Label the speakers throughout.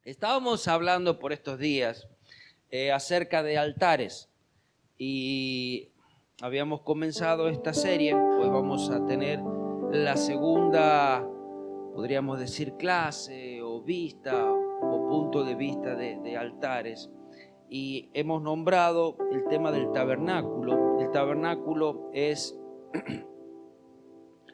Speaker 1: Estábamos hablando por estos días acerca de altares y habíamos comenzado esta serie. Hoy vamos a tener la segunda, podríamos decir, clase o vista o punto de vista de altares, y hemos nombrado el tema del tabernáculo. El tabernáculo es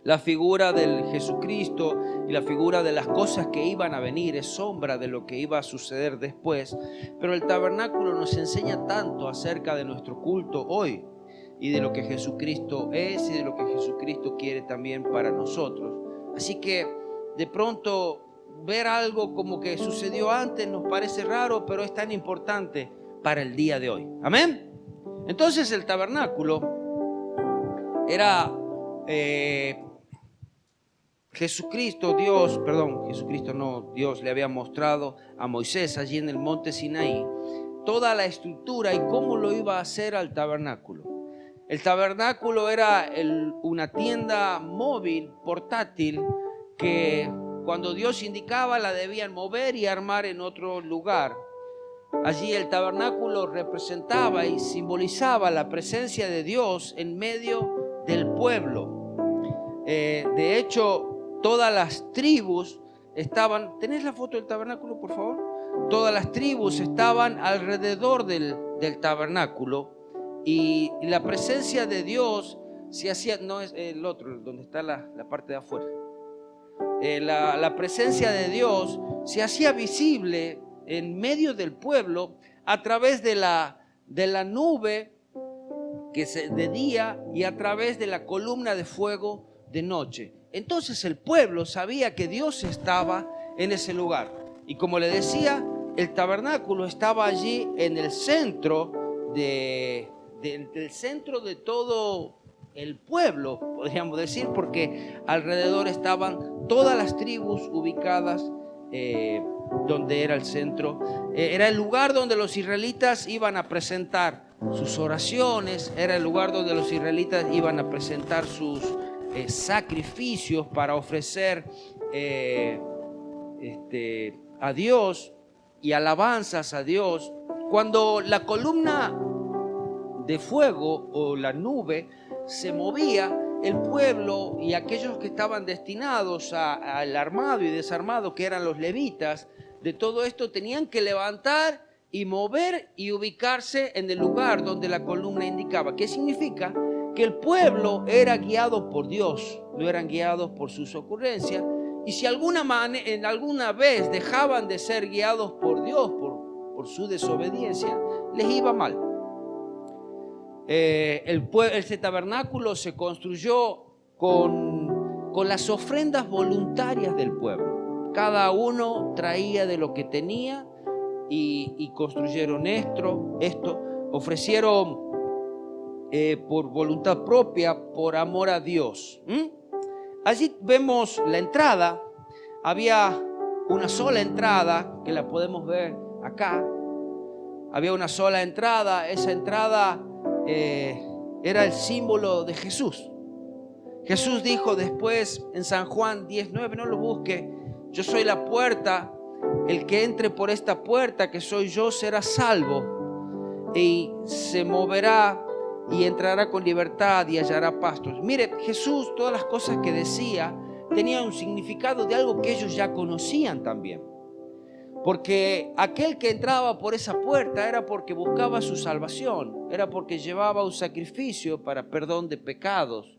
Speaker 1: la figura del Jesucristo y la figura de las cosas que iban a venir, es sombra de lo que iba a suceder después. Pero el tabernáculo nos enseña tanto acerca de nuestro culto hoy y de lo que Jesucristo es y de lo que Jesucristo quiere también para nosotros. Así que de pronto ver algo como que sucedió antes nos parece raro, pero es tan importante para el día de hoy. Amén. Entonces el tabernáculo era Dios le había mostrado a Moisés allí en el monte Sinaí toda la estructura y cómo lo iba a hacer al tabernáculo. El tabernáculo era una tienda móvil, portátil, que cuando Dios indicaba la debían mover y armar en otro lugar. Allí el tabernáculo representaba y simbolizaba la presencia de Dios en medio del pueblo. De hecho, todas las tribus estaban... ¿Tenés la foto del tabernáculo, por favor? Todas las tribus estaban alrededor del tabernáculo y la presencia de Dios se hacía... No es el otro, donde está la parte de afuera. La presencia de Dios se hacía visible en medio del pueblo a través de la nube de día y a través de la columna de fuego de noche. Entonces el pueblo sabía que Dios estaba en ese lugar. Y como le decía, el tabernáculo estaba allí en el centro del centro de todo el pueblo, podríamos decir, porque alrededor estaban todas las tribus ubicadas donde era el centro. Era el lugar donde los israelitas iban a presentar sus oraciones, era el lugar donde los israelitas iban a presentar sus sacrificios para ofrecer a Dios y alabanzas a Dios. Cuando la columna de fuego o la nube se movía, el pueblo y aquellos que estaban destinados al armado y desarmado, que eran los levitas, de todo esto tenían que levantar y mover y ubicarse en el lugar donde la columna indicaba. ¿Qué significa? Que el pueblo era guiado por Dios, no eran guiados por sus ocurrencias. Y si en alguna vez dejaban de ser guiados por Dios por su desobediencia, les iba mal. Este tabernáculo se construyó con las ofrendas voluntarias del pueblo. Cada uno traía de lo que tenía y construyeron esto. Ofrecieron por voluntad propia, por amor a Dios. Allí vemos la entrada. Había una sola entrada, que la podemos ver acá. Había una sola entrada. Esa entrada era el símbolo de Jesús. Jesús dijo después en San Juan 10:9, no lo busque: yo soy la puerta, el que entre por esta puerta, que soy yo, será salvo y se moverá y entrará con libertad y hallará pastos. Mire, Jesús, todas las cosas que decía tenían un significado de algo que ellos ya conocían también. Porque aquel que entraba por esa puerta era porque buscaba su salvación, era porque llevaba un sacrificio para perdón de pecados.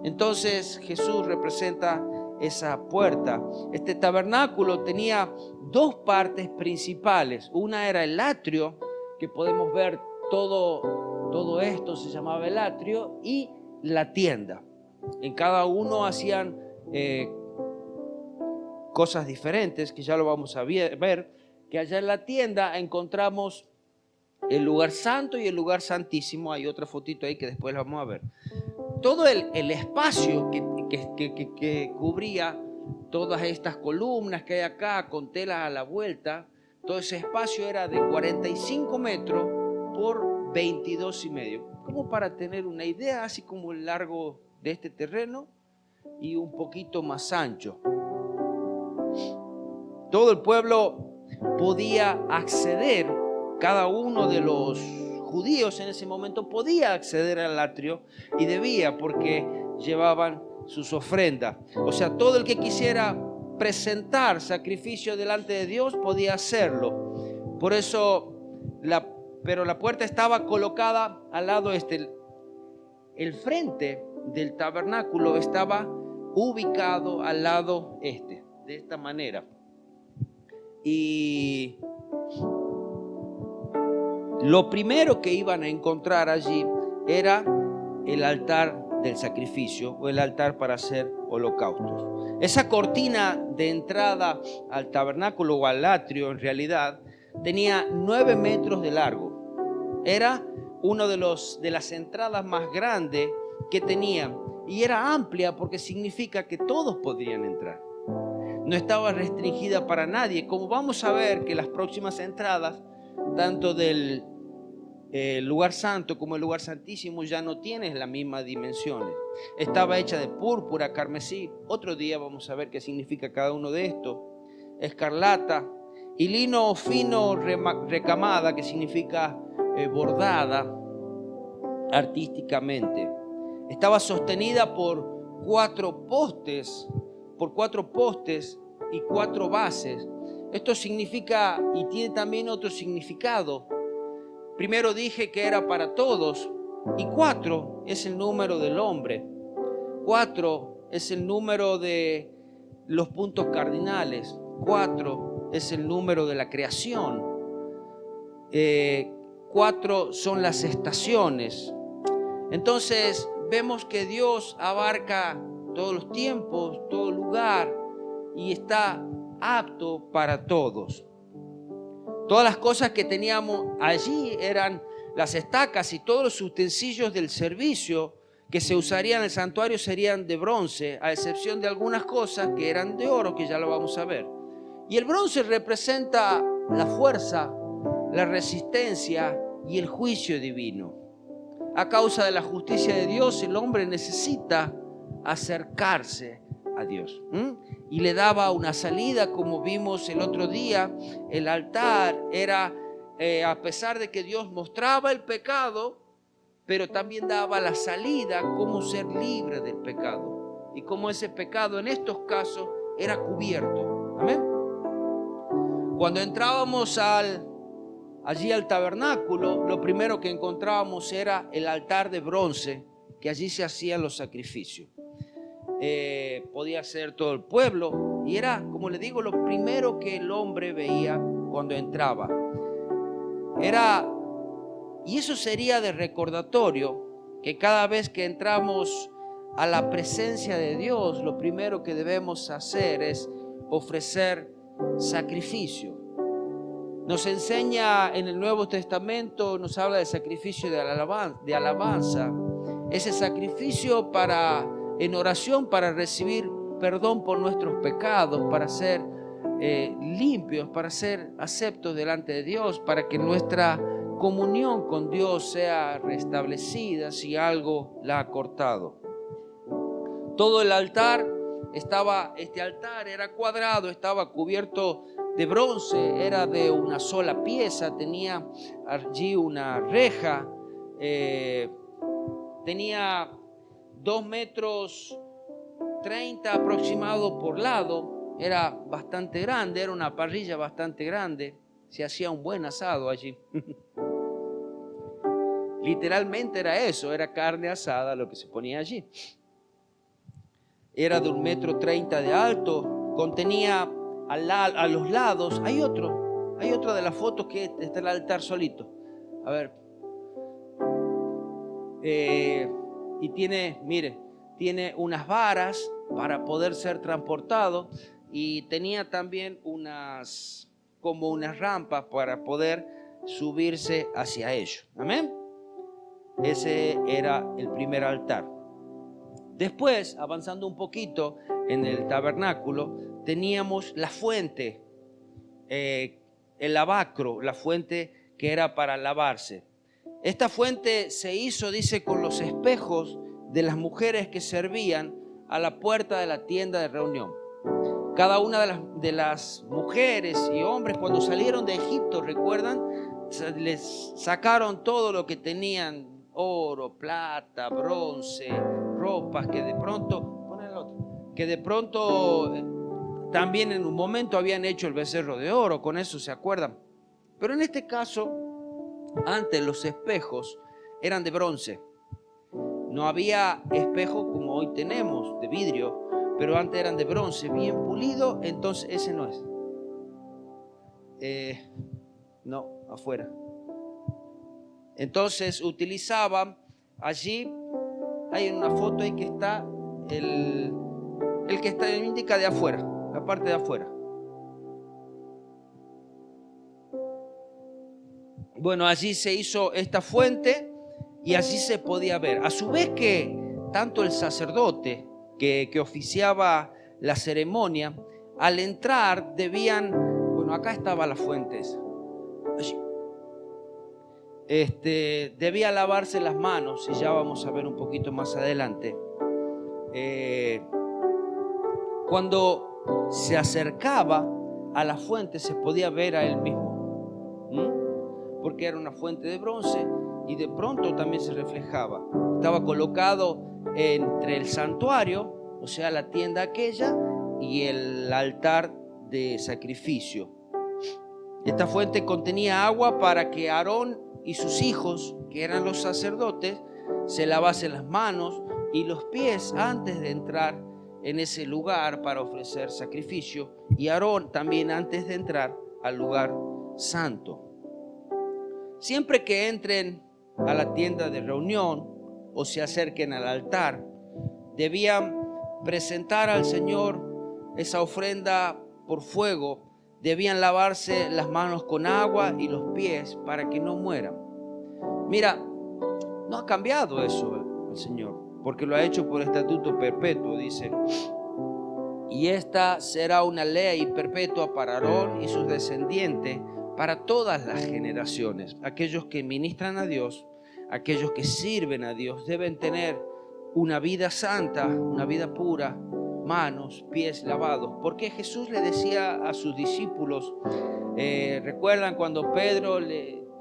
Speaker 1: Entonces Jesús representa esa puerta. Este tabernáculo tenía dos partes principales. Una era el atrio, que podemos ver todo esto se llamaba el atrio, y la tienda. En cada uno hacían cosas diferentes, que ya lo vamos a ver, que allá en la tienda encontramos el lugar santo y el lugar santísimo. Hay otra fotito ahí que después la vamos a ver. Todo el espacio que cubría todas estas columnas que hay acá con telas a la vuelta, todo ese espacio era de 45 metros por 22,5, como para tener una idea, así como el largo de este terreno y un poquito más ancho. Todo el pueblo podía acceder, cada uno de los judíos en ese momento podía acceder al atrio y debía, porque llevaban sus ofrendas. O sea, todo el que quisiera presentar sacrificio delante de Dios podía hacerlo. Por eso, pero la puerta estaba colocada al lado este. El frente del tabernáculo estaba ubicado al lado este, de esta manera. Y lo primero que iban a encontrar allí era el altar del sacrificio o el altar para hacer holocaustos. Esa cortina de entrada al tabernáculo o al atrio en realidad tenía 9 metros de largo. Era una de las entradas más grandes que tenía y era amplia porque significa que todos podrían entrar. No estaba restringida para nadie, como vamos a ver que las próximas entradas, tanto del lugar santo como el lugar santísimo, ya no tienen las mismas dimensiones. Estaba hecha de púrpura, carmesí, otro día vamos a ver qué significa cada uno de estos, escarlata y lino fino recamada, que significa bordada artísticamente. Estaba sostenida por 4 postes y 4 bases. Esto significa, y tiene también otro significado. Primero dije que era para todos, y 4 es el número del hombre. 4 es el número de los puntos cardinales. 4 es el número de la creación. 4 son las estaciones. Entonces vemos que Dios abarca todos los tiempos, todo lugar, y está apto para todos. Todas las cosas que teníamos allí eran las estacas, y todos los utensilios del servicio que se usarían en el santuario serían de bronce, a excepción de algunas cosas que eran de oro, que ya lo vamos a ver. Y el bronce representa la fuerza, la resistencia y el juicio divino. A causa de la justicia de Dios, el hombre necesita acercarse a Dios. Y le daba una salida, como vimos el otro día. El altar era, a pesar de que Dios mostraba el pecado, pero también daba la salida, cómo ser libre del pecado. Y cómo ese pecado en estos casos era cubierto. Amén. Cuando entrábamos allí al tabernáculo, lo primero que encontrábamos era el altar de bronce, que allí se hacían los sacrificios. Podía ser todo el pueblo, y era, como le digo, lo primero que el hombre veía cuando entraba. Y eso sería de recordatorio, que cada vez que entramos a la presencia de Dios, lo primero que debemos hacer es ofrecer sacrificio. Nos enseña en el Nuevo Testamento, nos habla de sacrificio de alabanza. Ese sacrificio en oración para recibir perdón por nuestros pecados, para ser limpios, para ser aceptos delante de Dios, para que nuestra comunión con Dios sea restablecida si algo la ha cortado. Todo el altar este altar era cuadrado, estaba cubierto de bronce, era de una sola pieza, tenía allí una reja, tenía 2 metros 30 aproximado por lado, era bastante grande, era una parrilla bastante grande, se hacía un buen asado allí. Literalmente era eso, era carne asada lo que se ponía allí. Era de 1,30 metros de alto, contenía a los lados, hay otra de las fotos que está el altar solito. A ver. Y tiene unas varas para poder ser transportado, y tenía también como unas rampas para poder subirse hacia ellos. Amén. Ese era el primer altar. Después, avanzando un poquito en el tabernáculo, teníamos la fuente, el lavacro, la fuente que era para lavarse. Esta fuente se hizo, dice, con los espejos de las mujeres que servían a la puerta de la tienda de reunión. Cada una de las mujeres y hombres cuando salieron de Egipto, ¿recuerdan? Les sacaron todo lo que tenían, oro, plata, bronce, ropas que de pronto, pon el otro, que de pronto también en un momento habían hecho el becerro de oro, con eso se acuerdan. Pero en este caso, antes los espejos eran de bronce. No había espejos como hoy tenemos, de vidrio, pero antes eran de bronce, bien pulido. Entonces ese no es. No, afuera. Entonces utilizaban allí, hay una foto ahí que está, el que está, indica de afuera, la parte de afuera. Bueno, allí se hizo esta fuente y allí se podía ver. A su vez que tanto el sacerdote que oficiaba la ceremonia, al entrar debían, bueno, acá estaba la fuente esa. Allí. Debía lavarse las manos, y ya vamos a ver un poquito más adelante. Cuando se acercaba a la fuente se podía ver a él mismo, porque era una fuente de bronce y de pronto también se reflejaba. Estaba colocado entre el santuario, o sea, la tienda aquella, y el altar de sacrificio. Esta fuente contenía agua para que Aarón y sus hijos, que eran los sacerdotes, se lavasen las manos y los pies antes de entrar en ese lugar para ofrecer sacrificio, y Aarón también antes de entrar al lugar santo. Siempre que entren a la tienda de reunión o se acerquen al altar, debían presentar al Señor esa ofrenda por fuego. Debían lavarse las manos con agua y los pies para que no mueran. Mira, no ha cambiado eso el Señor, porque lo ha hecho por estatuto perpetuo, dice. Y esta será una ley perpetua para Aarón y sus descendientes, para todas las generaciones. Aquellos que ministran a Dios, aquellos que sirven a Dios, deben tener una vida santa, una vida pura, manos, pies lavados. Porque Jesús le decía a sus discípulos, recuerdan cuando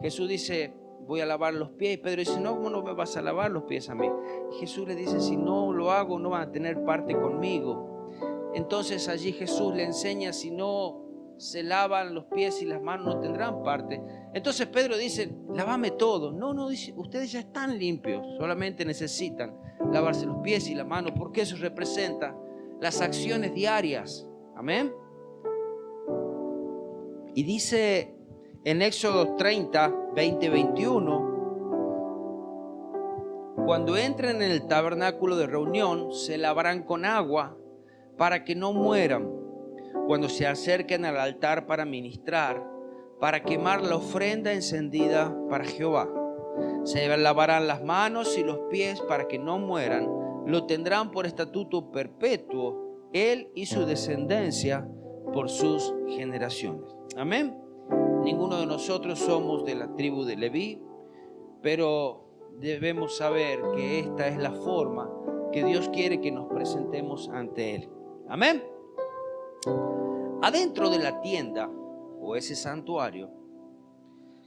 Speaker 1: Jesús dice, voy a lavar los pies, y Pedro dice, no, ¿cómo no me vas a lavar los pies a mí? Y Jesús le dice, si no lo hago, no van a tener parte conmigo. Entonces allí Jesús le enseña, si no se lavan los pies y las manos, no tendrán parte. Entonces Pedro dice, lávame todo. No, dice, ustedes ya están limpios, solamente necesitan lavarse los pies y las manos, porque eso representa las acciones diarias. Amén. Y dice en Éxodo 30, 20-21, cuando entren en el tabernáculo de reunión, se lavarán con agua para que no mueran. Cuando se acerquen al altar para ministrar, para quemar la ofrenda encendida para Jehová, se lavarán las manos y los pies para que no mueran. Lo tendrán por estatuto perpetuo, él y su descendencia por sus generaciones. Amén. Ninguno de nosotros somos de la tribu de Leví, pero debemos saber que esta es la forma que Dios quiere que nos presentemos ante Él. Amén. Adentro de la tienda o ese santuario,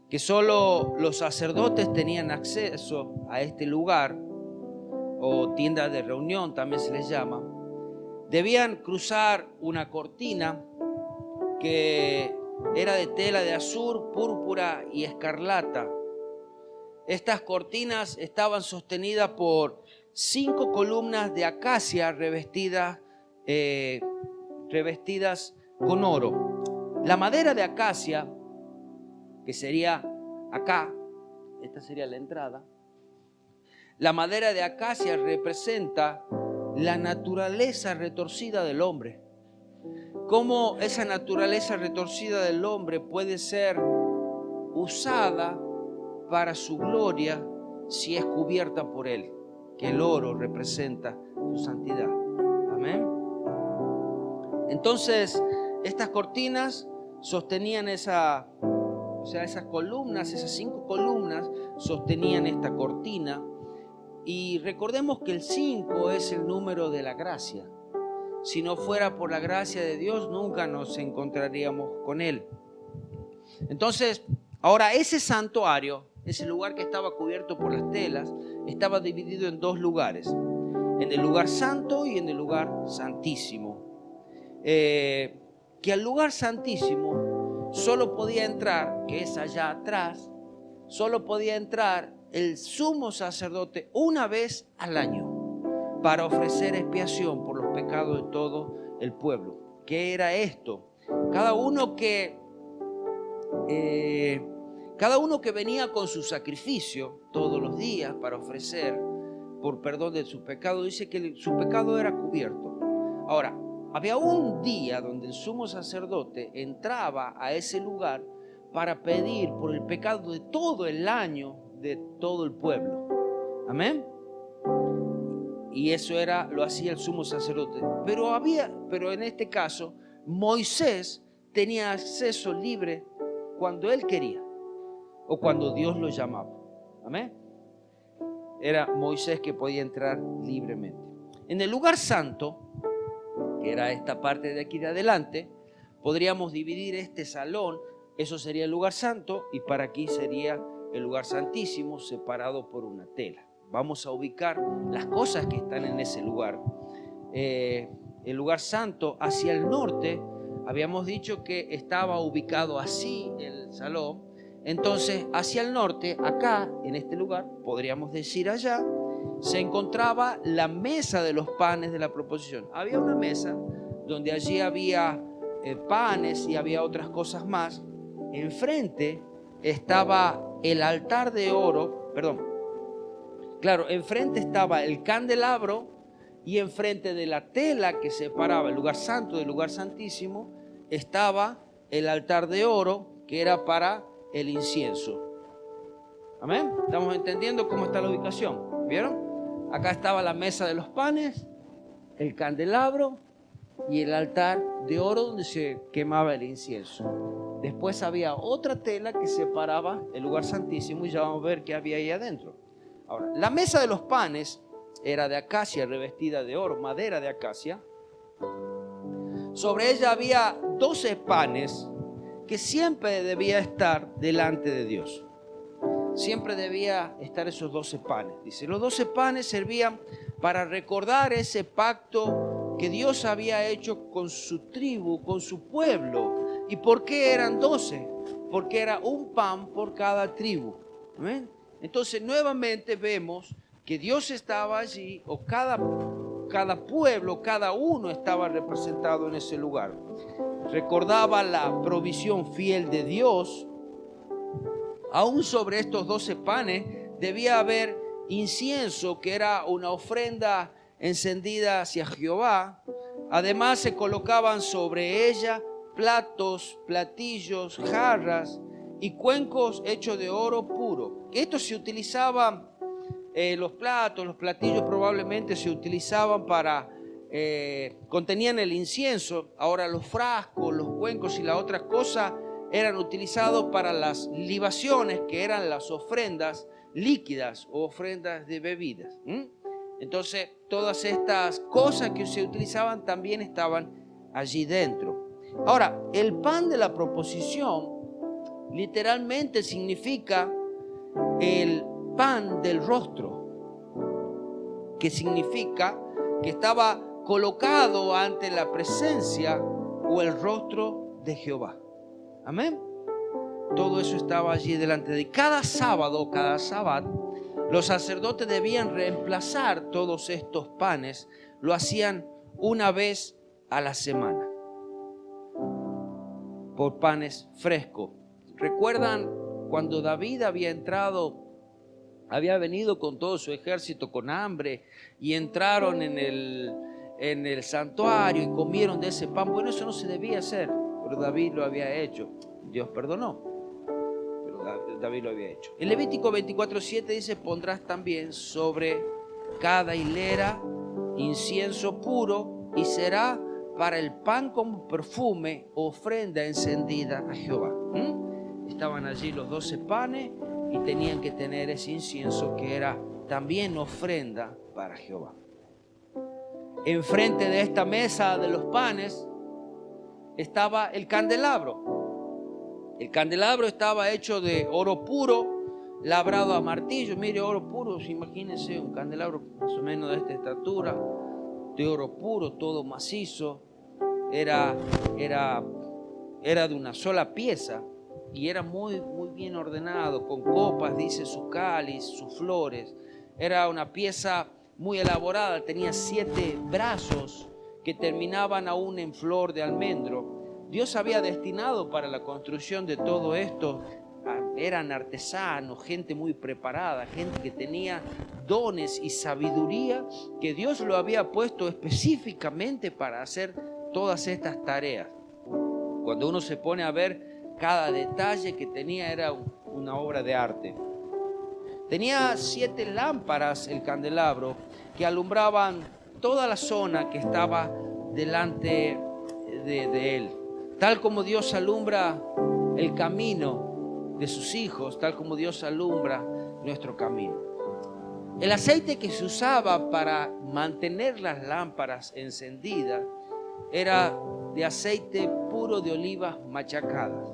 Speaker 1: que solo los sacerdotes tenían acceso a este lugar, o tienda de reunión también se les llama, debían cruzar una cortina que era de tela de azur, púrpura y escarlata. Estas cortinas estaban sostenidas por 5 columnas de acacia revestidas con oro. La madera de acacia, que sería acá, esta sería la entrada. La madera de acacia representa la naturaleza retorcida del hombre. Cómo esa naturaleza retorcida del hombre puede ser usada para su gloria si es cubierta por él, que el oro representa su santidad. Amén. Entonces, estas cortinas sostenían esas columnas, esas 5 columnas sostenían esta cortina. Y recordemos que el 5 es el número de la gracia. si no fuera por la gracia de Dios, nunca nos encontraríamos con Él. Entonces, ahora ese santuario, ese lugar que estaba cubierto por las telas, estaba dividido en dos lugares, en el lugar santo y en el lugar santísimo. Que al lugar santísimo solo podía entrar, que es allá atrás, solo podía entrar el sumo sacerdote una vez al año para ofrecer expiación por los pecados de todo el pueblo. ¿Qué era esto? Cada uno que venía con su sacrificio todos los días para ofrecer por perdón de sus pecados, dice que su pecado era cubierto. Ahora, había un día donde el sumo sacerdote entraba a ese lugar para pedir por el pecado de todo el año de todo el pueblo. Amén. Y eso lo hacía el sumo sacerdote. Pero en este caso, Moisés tenía acceso libre cuando él quería o cuando Dios lo llamaba. Amén. Era Moisés que podía entrar libremente. En el lugar santo, que era esta parte de aquí de adelante, podríamos dividir este salón, eso sería el lugar santo, y para aquí sería el lugar santísimo, separado por una tela. Vamos a ubicar las cosas que están en ese lugar. El lugar santo hacia el norte, habíamos dicho que estaba ubicado así el salón. Entonces, hacia el norte, acá, en este lugar, podríamos decir allá, se encontraba la mesa de los panes de la proposición. Había una mesa donde allí había panes y había otras cosas más. Enfrente estaba el altar de oro, enfrente estaba el candelabro y enfrente de la tela que separaba el lugar santo del lugar santísimo estaba el altar de oro que era para el incienso. Amén. ¿Estamos entendiendo cómo está la ubicación? ¿Vieron? Acá estaba la mesa de los panes, el candelabro y el altar de oro donde se quemaba el incienso. Después había otra tela que separaba el lugar santísimo y ya vamos a ver qué había ahí adentro. Ahora, la mesa de los panes era de acacia revestida de oro, madera de acacia. Sobre ella había 12 panes que siempre debía estar delante de Dios. Siempre debía estar esos 12 panes. Dice, los 12 panes servían para recordar ese pacto que Dios había hecho con su tribu, con su pueblo. ¿Y por qué eran 12? Porque era un pan por cada tribu. ¿Amén? Entonces nuevamente vemos que Dios estaba allí, o cada pueblo, cada uno estaba representado en ese lugar. Recordaba la provisión fiel de Dios. Aún sobre estos 12 panes debía haber incienso, que era una ofrenda encendida hacia Jehová. Además se colocaban sobre ella platos, platillos, jarras y cuencos hechos de oro puro. Estos se utilizaban, los platos, los platillos probablemente se utilizaban para, contenían el incienso. Ahora los frascos, los cuencos y la otra cosa eran utilizados para las libaciones, que eran las ofrendas líquidas o ofrendas de bebidas. Entonces, todas estas cosas que se utilizaban también estaban allí dentro. Ahora, el pan de la proposición literalmente significa el pan del rostro, que significa que estaba colocado ante la presencia o el rostro de Jehová. Amén. Todo eso estaba allí delante de cada sábado, cada sábado. Los sacerdotes debían reemplazar todos estos panes. Lo hacían una vez a la semana por panes frescos. ¿Recuerdan cuando David había venido con todo su ejército con hambre y entraron en el santuario y comieron de ese pan? Bueno, eso no se debía hacer, pero David lo había hecho. Dios perdonó, pero David lo había hecho. En Levítico 24:7 dice, pondrás también sobre cada hilera incienso puro y será para el pan como perfume, ofrenda encendida a Jehová. Estaban allí los 12 panes y tenían que tener ese incienso que era también ofrenda para Jehová. enfrente de esta mesa de los panes estaba el candelabro. El candelabro estaba hecho de oro puro, labrado a martillo. Mire, oro puro, imagínense un candelabro más o menos de esta estatura, de oro puro, todo macizo. Era de una sola pieza y era muy bien ordenado, con copas, dice, su cáliz, sus flores. Era una pieza muy elaborada, tenía 7 brazos que terminaban aún en flor de almendro. Dios había destinado para la construcción de todo esto, eran artesanos, gente muy preparada, gente que tenía dones y sabiduría que Dios lo había puesto específicamente para hacer todas estas tareas. Cuando uno se pone a ver cada detalle que tenía, era una obra de arte. Tenía 7 lámparas el candelabro que alumbraban toda la zona que estaba delante de él. Tal como Dios alumbra el camino de sus hijos, tal como Dios alumbra nuestro camino. El aceite que se usaba para mantener las lámparas encendidas era de aceite puro de olivas machacadas,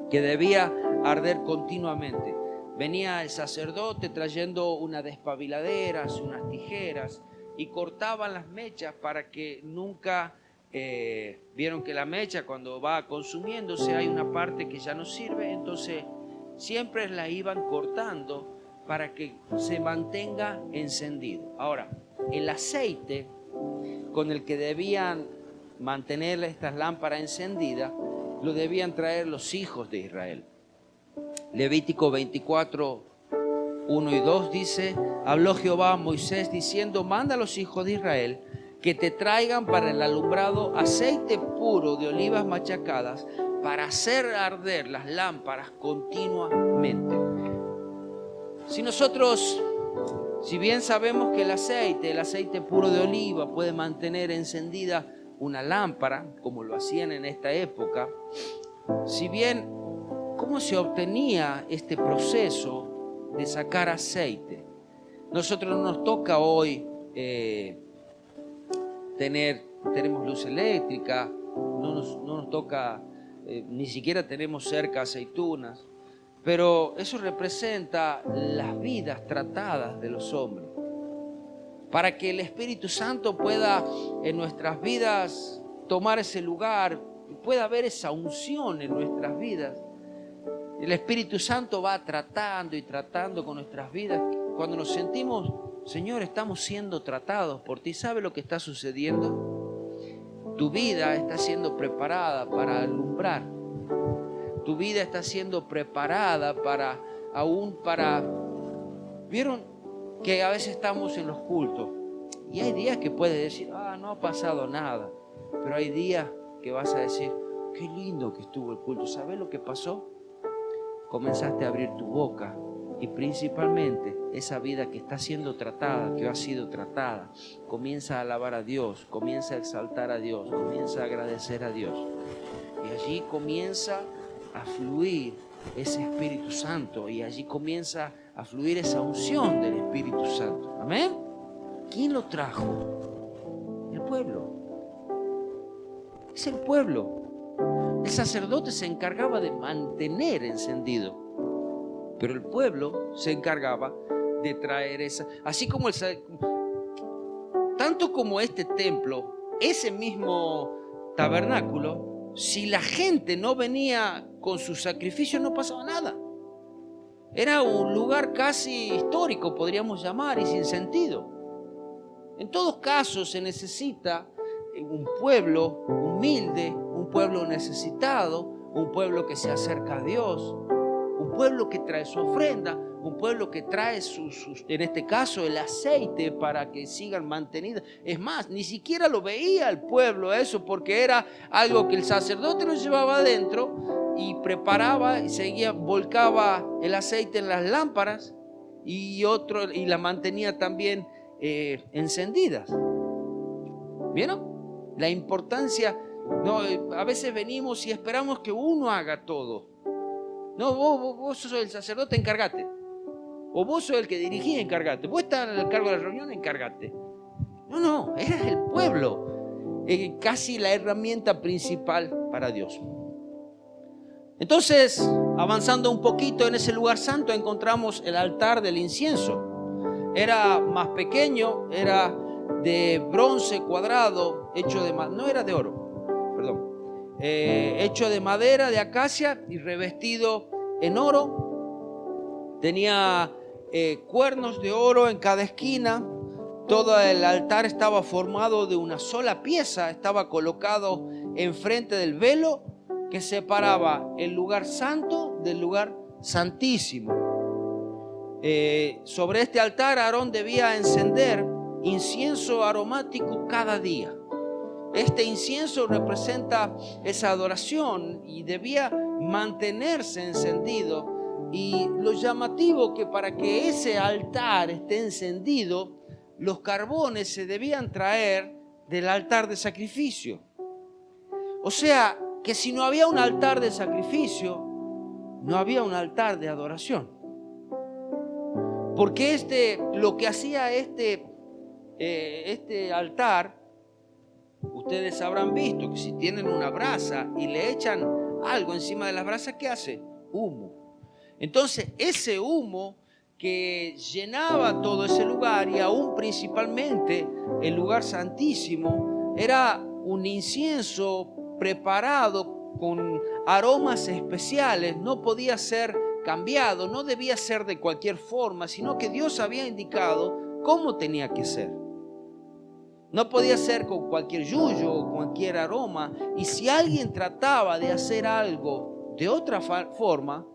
Speaker 1: que debía arder continuamente. Venía el sacerdote trayendo unas despabiladeras, unas tijeras, y cortaban las mechas para que nunca, vieron que la mecha cuando va consumiéndose hay una parte que ya no sirve, entonces siempre la iban cortando para que se mantenga encendido. Ahora, el aceite con el que debían mantener estas lámparas encendidas, lo debían traer los hijos de Israel. Levítico 24, 1 y 2 dice: habló Jehová a Moisés diciendo, manda a los hijos de Israel que te traigan para el alumbrado aceite puro de olivas machacadas para hacer arder las lámparas continuamente. Si bien sabemos que el aceite puro de oliva puede mantener encendida una lámpara, como lo hacían en esta época, si bien, ¿cómo se obtenía este proceso de sacar aceite? Nosotros no nos toca hoy tenemos luz eléctrica, no nos toca, ni siquiera tenemos cerca aceitunas, pero eso representa las vidas tratadas de los hombres. Para que el Espíritu Santo pueda en nuestras vidas tomar ese lugar, pueda haber esa unción en nuestras vidas, el Espíritu Santo va tratando y tratando con nuestras vidas. Cuando nos sentimos, Señor, estamos siendo tratados por ti, ¿sabe lo que está sucediendo? Tu vida está siendo preparada para alumbrar. Tu vida está siendo preparada ¿Vieron que a veces estamos en los cultos y hay días que puedes decir, no ha pasado nada? Pero hay días que vas a decir, qué lindo que estuvo el culto. ¿Sabes lo que pasó? Comenzaste a abrir tu boca y principalmente esa vida que está siendo tratada, que ha sido tratada, comienza a alabar a Dios, comienza a exaltar a Dios, comienza a agradecer a Dios. Y allí comienza a fluir ese Espíritu Santo y allí comienza a fluir esa unción del Espíritu Santo. ¿Amén? ¿Quién lo trajo? El pueblo. Es el pueblo. El sacerdote se encargaba de mantener encendido, pero el pueblo se encargaba de traer esa. Así como tanto como este templo, ese mismo tabernáculo, si la gente no venía con su sacrificio no pasaba nada. Era un lugar casi histórico, podríamos llamar, y sin sentido. En todos casos se necesita un pueblo humilde, un pueblo necesitado, un pueblo que se acerca a Dios, un pueblo que trae su ofrenda, un pueblo que trae en este caso el aceite para que sigan mantenidos. Es más, ni siquiera lo veía el pueblo eso, porque era algo que el sacerdote lo llevaba adentro y preparaba y volcaba el aceite en las lámparas y la mantenía también encendidas. ¿Vieron? La importancia. No, a veces venimos y esperamos que uno haga todo. No, vos sos el sacerdote, encárgate. O vos sos el que dirigís, encárgate. Vos estás al cargo de la reunión, encárgate. No, era el pueblo, casi la herramienta principal para Dios. Entonces, avanzando un poquito en ese lugar santo, encontramos el altar del incienso. Era más pequeño, era de bronce cuadrado, hecho de no era de oro, perdón, hecho de madera de acacia y revestido en oro. Tenía cuernos de oro en cada esquina. Todo el altar estaba formado de una sola pieza, estaba colocado enfrente del velo que separaba el lugar santo del lugar santísimo. Sobre este altar Aarón debía encender incienso aromático cada día. Este incienso representa esa adoración y debía mantenerse encendido. Y lo llamativo que para que ese altar esté encendido, los carbones se debían traer del altar de sacrificio. O sea, que si no había un altar de sacrificio, no había un altar de adoración. Porque lo que hacía este altar, ustedes habrán visto que si tienen una brasa y le echan algo encima de la brasa, ¿qué hace? Humo. Entonces ese humo que llenaba todo ese lugar, y aún principalmente el lugar santísimo, era un incienso preparado con aromas especiales. No podía ser cambiado, no debía ser de cualquier forma, sino que Dios había indicado cómo tenía que ser. No podía ser con cualquier yuyo o cualquier aroma. Y si alguien trataba de hacer algo de otra forma,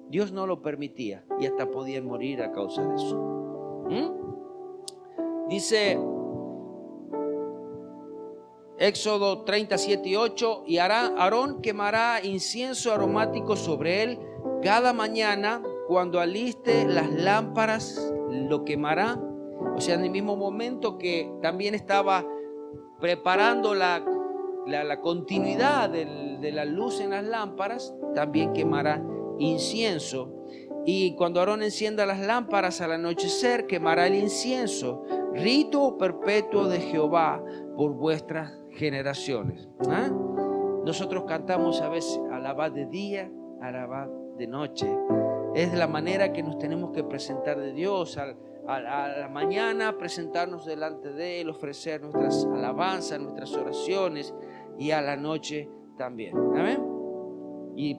Speaker 1: Dios no lo permitía y hasta podían morir a causa de eso. Dice Éxodo 37:8, y Aarón quemará incienso aromático sobre él cada mañana. Cuando aliste las lámparas lo quemará. O sea, en el mismo momento que también estaba preparando la continuidad de la luz en las lámparas, también quemará incienso. Y cuando Aarón encienda las lámparas al anochecer, quemará el incienso, rito perpetuo de Jehová por vuestras generaciones. Nosotros cantamos a veces alabad de día, alabad de noche. Es la manera que nos tenemos que presentar de Dios. A la mañana presentarnos delante de Él, ofrecer nuestras alabanzas, nuestras oraciones, y a la noche también. Amén.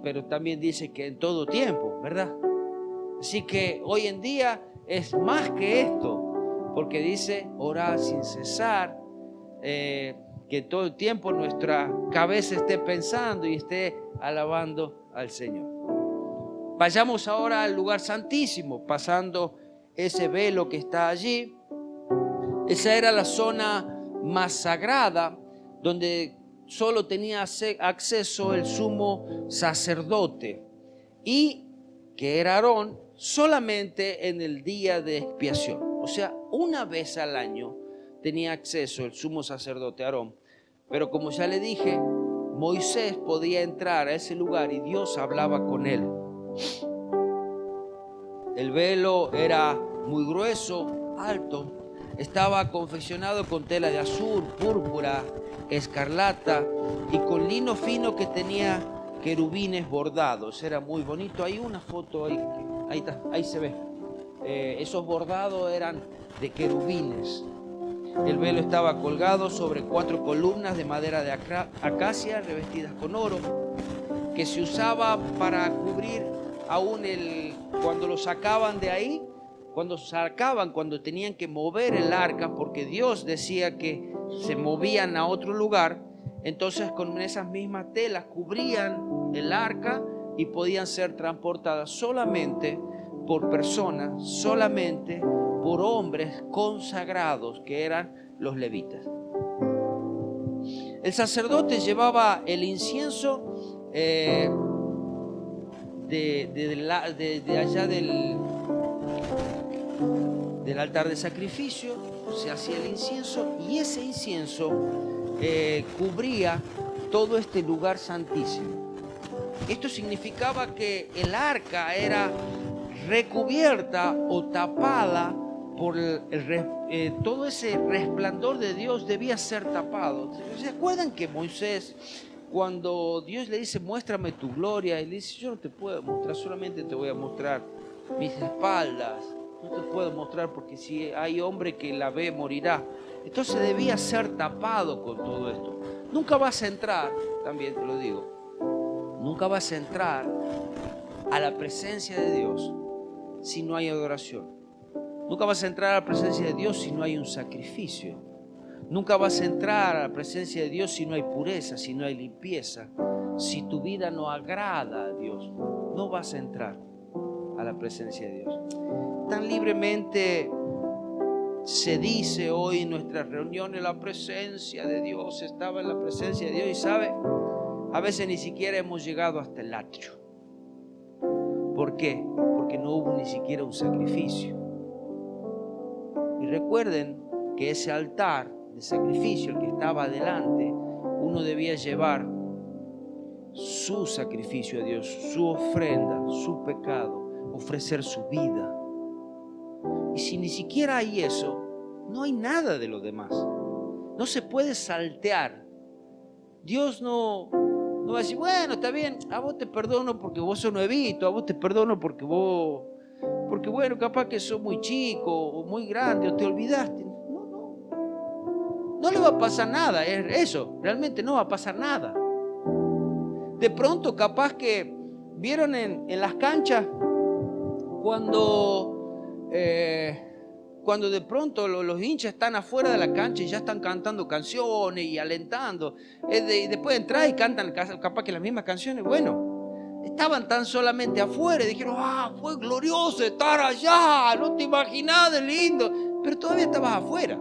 Speaker 1: Pero también dice que en todo tiempo, ¿verdad? Así que hoy en día es más que esto, porque dice orar sin cesar, que todo el tiempo nuestra cabeza esté pensando y esté alabando al Señor. Vayamos ahora al lugar santísimo, pasando ese velo que está allí. Esa era la zona más sagrada, donde solo tenía acceso el sumo sacerdote, y que era Aarón, solamente en el día de expiación. O sea, una vez al año tenía acceso el sumo sacerdote Aarón. Pero como ya le dije, Moisés podía entrar a ese lugar y Dios hablaba con él. El velo era muy grueso, alto, estaba confeccionado con tela de azul, púrpura, escarlata y con lino fino que tenía querubines bordados. Era muy bonito. Hay una foto ahí está, ahí se ve. Esos bordados eran de querubines. El velo estaba colgado sobre 4 columnas de madera de acacia revestidas con oro, que se usaba para cubrir aún cuando lo sacaban de ahí, cuando tenían que mover el arca, porque Dios decía que se movían a otro lugar. Entonces con esas mismas telas cubrían el arca y podían ser transportadas solamente por personas, solamente por hombres consagrados, que eran los levitas. El sacerdote llevaba el incienso de allá del altar de sacrificio. Se hacía el incienso, y ese incienso cubría todo este lugar santísimo. Esto significaba que el arca era recubierta o tapada por todo ese resplandor de Dios debía ser tapado. ¿Se acuerdan que Moisés, cuando Dios le dice, muéstrame tu gloria, él dice, yo no te puedo mostrar, solamente te voy a mostrar mis espaldas, no te puedo mostrar porque si hay hombre que la ve morirá? Entonces debía ser tapado con todo esto. Nunca vas a entrar, también te lo digo, nunca vas a entrar a la presencia de Dios si no hay adoración. Nunca vas a entrar a la presencia de Dios si no hay un sacrificio. Nunca vas a entrar a la presencia de Dios si no hay pureza, si no hay limpieza. Si tu vida no agrada a Dios, no vas a entrar a la presencia de Dios. Tan libremente se dice hoy en nuestras reuniones, la presencia de Dios, estaba en la presencia de Dios, y sabe, a veces ni siquiera hemos llegado hasta el atrio. ¿Por qué? Porque no hubo ni siquiera un sacrificio. Y recuerden que ese altar de sacrificio, el que estaba adelante, uno debía llevar su sacrificio a Dios, su ofrenda, su pecado, ofrecer su vida. Y si ni siquiera hay eso, no hay nada de lo demás. No se puede saltear. Dios no va a decir, bueno, está bien, a vos te perdono porque vos sos nuevito, a vos te perdono porque bueno, capaz que sos muy chico o muy grande o te olvidaste. No le va a pasar nada, eso, realmente no va a pasar nada. De pronto, capaz que vieron en las canchas cuando de pronto los hinchas están afuera de la cancha y ya están cantando canciones y alentando, y después entran y cantan capaz que las mismas canciones. Bueno, estaban tan solamente afuera y dijeron, fue glorioso estar allá, no te imaginás de lindo, pero todavía estabas afuera.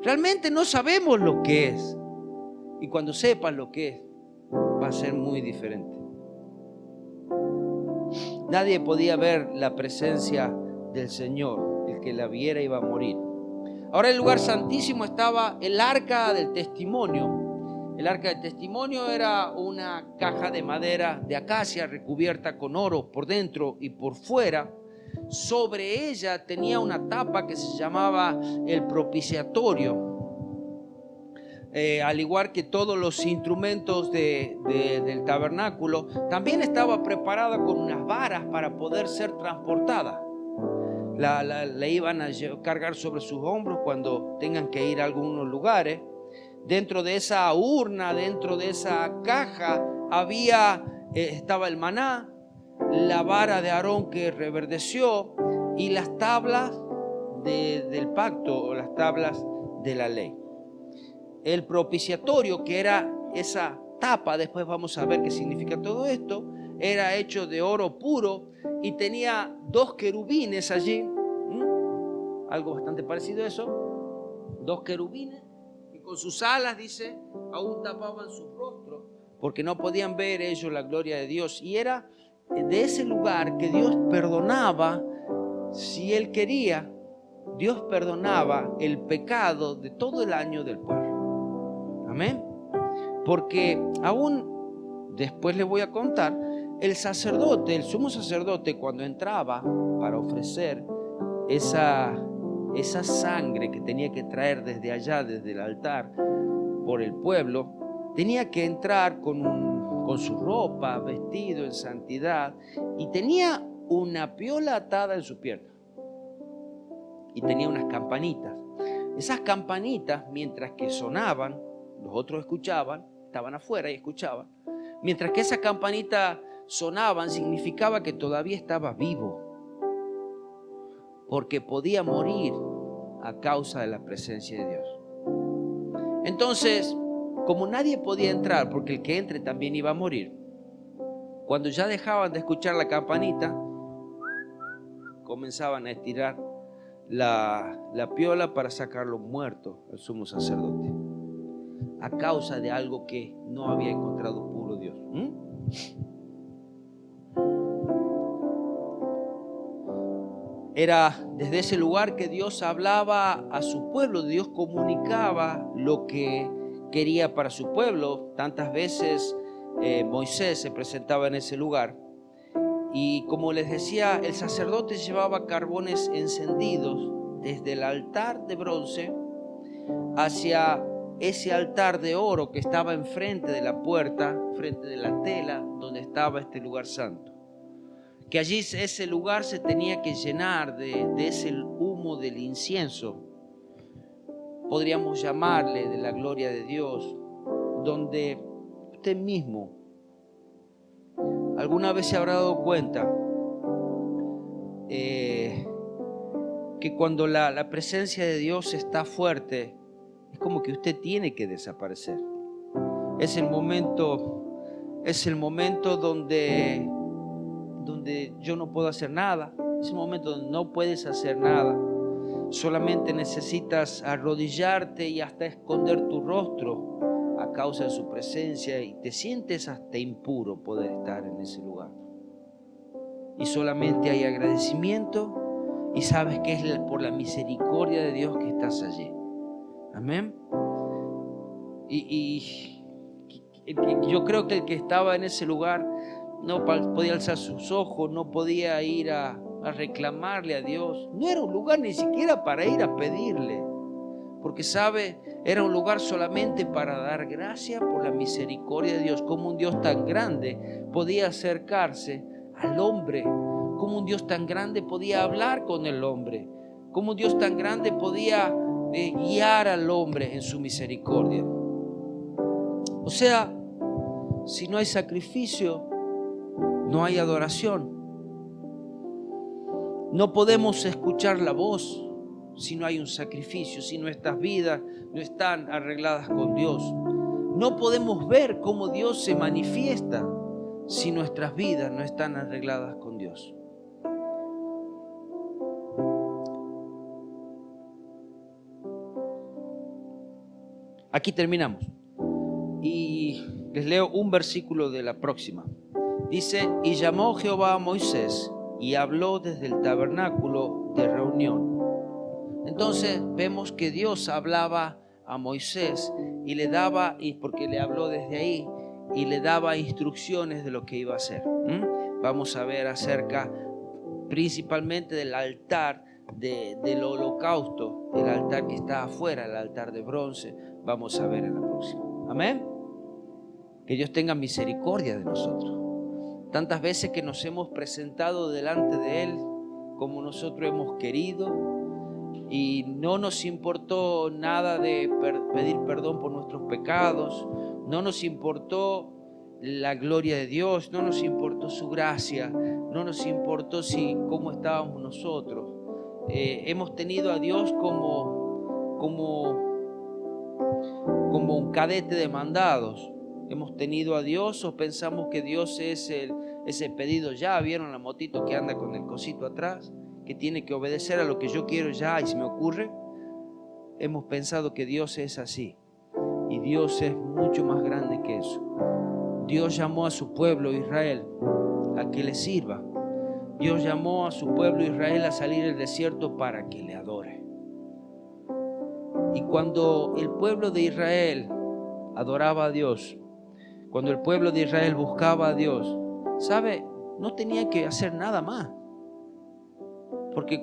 Speaker 1: Realmente no sabemos lo que es, y cuando sepas lo que es, va a ser muy diferente. Nadie podía ver la presencia del Señor, el que la viera iba a morir. Ahora, en el lugar santísimo estaba el arca del testimonio. El arca del testimonio era una caja de madera de acacia recubierta con oro por dentro y por fuera. Sobre ella tenía una tapa que se llamaba el propiciatorio. Al igual que todos los instrumentos del tabernáculo, también estaba preparada con unas varas para poder ser transportada. La iban a cargar sobre sus hombros cuando tengan que ir a algunos lugares. Dentro de esa urna, dentro de esa caja, estaba el maná, la vara de Aarón que reverdeció y las tablas del pacto o las tablas de la ley. El propiciatorio, que era esa tapa, después vamos a ver qué significa todo esto, era hecho de oro puro y tenía 2 querubines allí, algo bastante parecido a eso, 2 querubines que con sus alas, dice, aún tapaban sus rostros porque no podían ver ellos la gloria de Dios. Y era de ese lugar que Dios perdonaba, si Él quería, Dios perdonaba el pecado de todo el año del pueblo. Amén. Porque aún después les voy a contar, el sacerdote, el sumo sacerdote, cuando entraba para ofrecer esa sangre que tenía que traer desde allá, desde el altar, por el pueblo, tenía que entrar con su ropa, vestido en santidad, y tenía una piola atada en su pierna y tenía unas campanitas. Esas campanitas, mientras que sonaban, los otros escuchaban, estaban afuera y escuchaban. Mientras que esa campanita sonaban, significaba que todavía estaba vivo, porque podía morir a causa de la presencia de Dios. Entonces, como nadie podía entrar, porque el que entre también iba a morir, cuando ya dejaban de escuchar la campanita, comenzaban a estirar la piola para sacarlo muerto al sumo sacerdote, a causa de algo que no había encontrado puro Dios. Era desde ese lugar que Dios hablaba a su pueblo, Dios comunicaba lo que quería para su pueblo. Tantas veces Moisés se presentaba en ese lugar y, como les decía, el sacerdote llevaba carbones encendidos desde el altar de bronce hacia ese altar de oro que estaba enfrente de la puerta, frente de la tela donde estaba este lugar santo. Que allí ese lugar se tenía que llenar de ese humo del incienso, podríamos llamarle de la gloria de Dios, donde usted mismo alguna vez se habrá dado cuenta que cuando la presencia de Dios está fuerte, es como que usted tiene que desaparecer. Es el momento donde yo no puedo hacer nada. Es el momento donde no puedes hacer nada. Solamente necesitas arrodillarte y hasta esconder tu rostro a causa de su presencia, y te sientes hasta impuro poder estar en ese lugar. Y solamente hay agradecimiento y sabes que es por la misericordia de Dios que estás allí. Amén. Y yo creo que el que estaba en ese lugar no podía alzar sus ojos, no podía ir a reclamarle a Dios. No era un lugar ni siquiera para ir a pedirle, porque sabe, era un lugar solamente para dar gracias por la misericordia de Dios. Como un Dios tan grande podía acercarse al hombre, como un Dios tan grande podía hablar con el hombre, como un Dios tan grande podía guiar al hombre en su misericordia. O sea, si no hay sacrificio, no hay adoración. No podemos escuchar la voz si no hay un sacrificio, si nuestras vidas no están arregladas con Dios. No podemos ver cómo Dios se manifiesta si nuestras vidas no están arregladas con Dios. Aquí terminamos. Y les leo un versículo de la próxima. Dice: y llamó Jehová a Moisés y habló desde el tabernáculo de reunión. Entonces vemos que Dios hablaba a Moisés y le daba, y porque le habló desde ahí, y le daba instrucciones de lo que iba a hacer. Vamos a ver acerca principalmente del altar del holocausto, el altar que está afuera, el altar de bronce. Vamos a ver en la próxima. Amén. Que Dios tenga misericordia de nosotros. Tantas veces que nos hemos presentado delante de Él como nosotros hemos querido, y no nos importó nada de pedir perdón por nuestros pecados, no nos importó la gloria de Dios, no nos importó su gracia, no nos importó cómo estábamos nosotros. Hemos tenido a Dios como un cadete de mandados. Hemos tenido a Dios, o pensamos que Dios es ese pedido ya. ¿Vieron la motito que anda con el cosito atrás? Que tiene que obedecer a lo que yo quiero ya y se me ocurre. Hemos pensado que Dios es así, y Dios es mucho más grande que eso. Dios llamó a su pueblo Israel a que le sirva. Dios llamó a su pueblo Israel a salir del desierto para que le adore. Y cuando el pueblo de Israel adoraba a Dios, cuando el pueblo de Israel buscaba a Dios, ¿sabe? No tenía que hacer nada más. Porque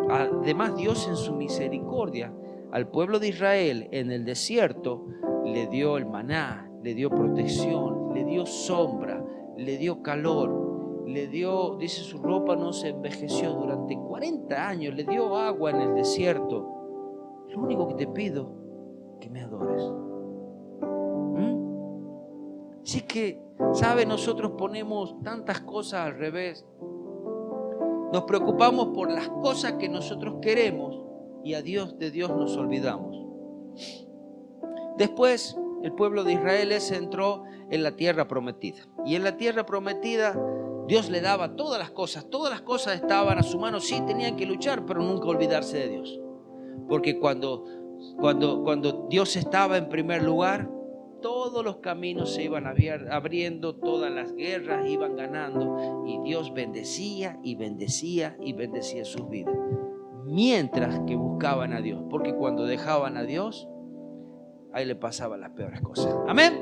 Speaker 1: además Dios en su misericordia al pueblo de Israel en el desierto le dio el maná, le dio protección, le dio sombra, le dio calor, le dio, dice, su ropa no se envejeció durante 40 años, le dio agua en el desierto. Lo único que te pido es que me adores. Así que, ¿sabe? Nosotros ponemos tantas cosas al revés. Nos preocupamos por las cosas que nosotros queremos y de Dios nos olvidamos. Después, el pueblo de Israel entró en la tierra prometida. Y en la tierra prometida, Dios le daba todas las cosas. Todas las cosas estaban a su mano. Sí, tenían que luchar, pero nunca olvidarse de Dios. Porque cuando Dios estaba en primer lugar, todos los caminos se iban abriendo, todas las guerras iban ganando, y Dios bendecía y bendecía y bendecía sus vidas, mientras que buscaban a Dios. Porque cuando dejaban a Dios, ahí le pasaban las peores cosas. Amén.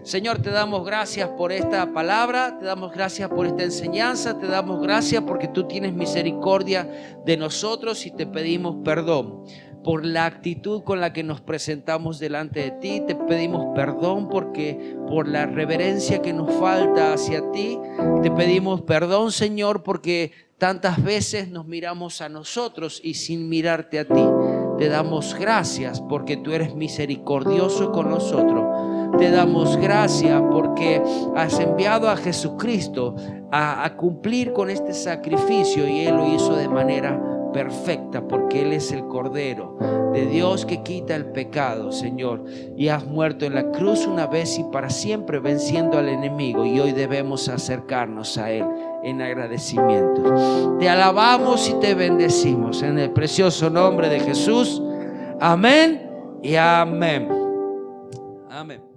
Speaker 1: Señor, te damos gracias por esta palabra, te damos gracias por esta enseñanza, te damos gracias porque tú tienes misericordia de nosotros y te pedimos perdón por la actitud con la que nos presentamos delante de ti. Te pedimos perdón porque por la reverencia que nos falta hacia ti. Te pedimos perdón, Señor, porque tantas veces nos miramos a nosotros y sin mirarte a ti. Te damos gracias porque tú eres misericordioso con nosotros. Te damos gracias porque has enviado a Jesucristo a cumplir con este sacrificio, y Él lo hizo de manera perfecta porque Él es el Cordero de Dios que quita el pecado, Señor. Y has muerto en la cruz una vez y para siempre, venciendo al enemigo, y hoy debemos acercarnos a Él en agradecimiento. Te alabamos y te bendecimos en el precioso nombre de Jesús. Amén y amén. Amén.